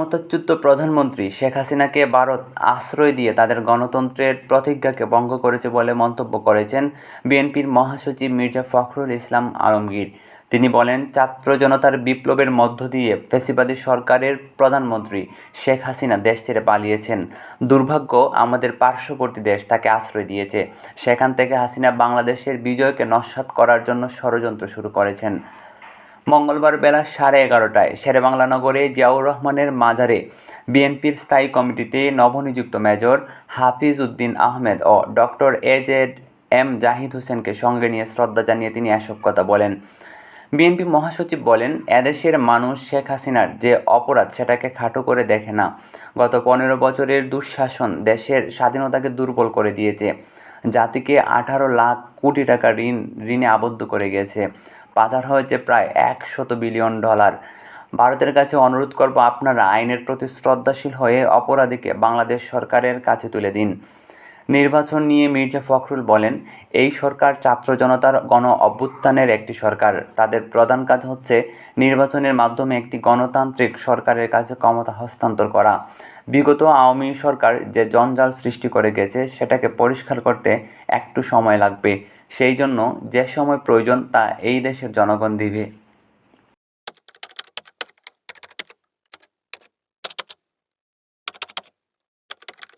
ক্ষমতাচ্যুত প্রধানমন্ত্রী শেখ হাসিনাকে ভারত আশ্রয় দিয়ে তাদের গণতন্ত্রের প্রতিজ্ঞাকে ভঙ্গ করেছে বলে মন্তব্য করেছেন বিএনপির মহাসচিব মির্জা ফখরুল ইসলাম আলমগীর। তিনি বলেন, ছাত্র জনতার বিপ্লবের মধ্য দিয়ে ফ্যাসিবাদী সরকারের প্রধানমন্ত্রী শেখ হাসিনা দেশ ছেড়ে পালিয়েছেন। দুর্ভাগ্য, আমাদের পার্শ্ববর্তী দেশ তাকে আশ্রয় দিয়েছে। সেখান থেকে হাসিনা বাংলাদেশের বিজয়কে নস্যাৎ করার জন্য ষড়যন্ত্র শুরু করেছেন। মঙ্গলবার বেলা 11:30টায় শেরেবাংলা নগরে জিয়াউর রহমানের মাজারে বিএনপির স্থায়ী কমিটিতে নবনিযুক্ত মেজর হাফিজ উদ্দিন আহমেদ ও ডক্টর এ.জেড.এম জাহিদ হোসেনকে সঙ্গে নিয়ে শ্রদ্ধা জানিয়ে তিনি এসব কথা বলেন। বিএনপি মহাসচিব বলেন, এদেশের মানুষ শেখ হাসিনার যে অপরাধ সেটাকে খাটো করে দেখে না। গত 15 বছরের দুঃশাসন দেশের স্বাধীনতাকে দুর্বল করে দিয়েছে। জাতিকে 18 লাখ কোটি টাকা ঋণে আবদ্ধ করে গেছে। পাচার হয়েছে প্রায় $100 বিলিয়ন। ভারতের কাছে অনুরোধ করব, আপনারা আইনের প্রতি শ্রদ্ধাশীল হয়ে অপরাধীকে বাংলাদেশ সরকারের কাছে তুলে দিন। নির্বাচন নিয়ে মির্জা ফখরুল বলেন, এই সরকার ছাত্র জনতার গণ অভ্যুত্থানের একটি সরকার। তাদের প্রধান কাজ হচ্ছে নির্বাচনের মাধ্যমে একটি গণতান্ত্রিক সরকারের কাছে ক্ষমতা হস্তান্তর করা। বিগত আওয়ামী সরকার যে জঞ্জাল সৃষ্টি করে গেছে সেটাকে পরিষ্কার করতে একটু সময় লাগবে। সেই জন্য যে সময় প্রয়োজন তা এই দেশের জনগণ দিবে।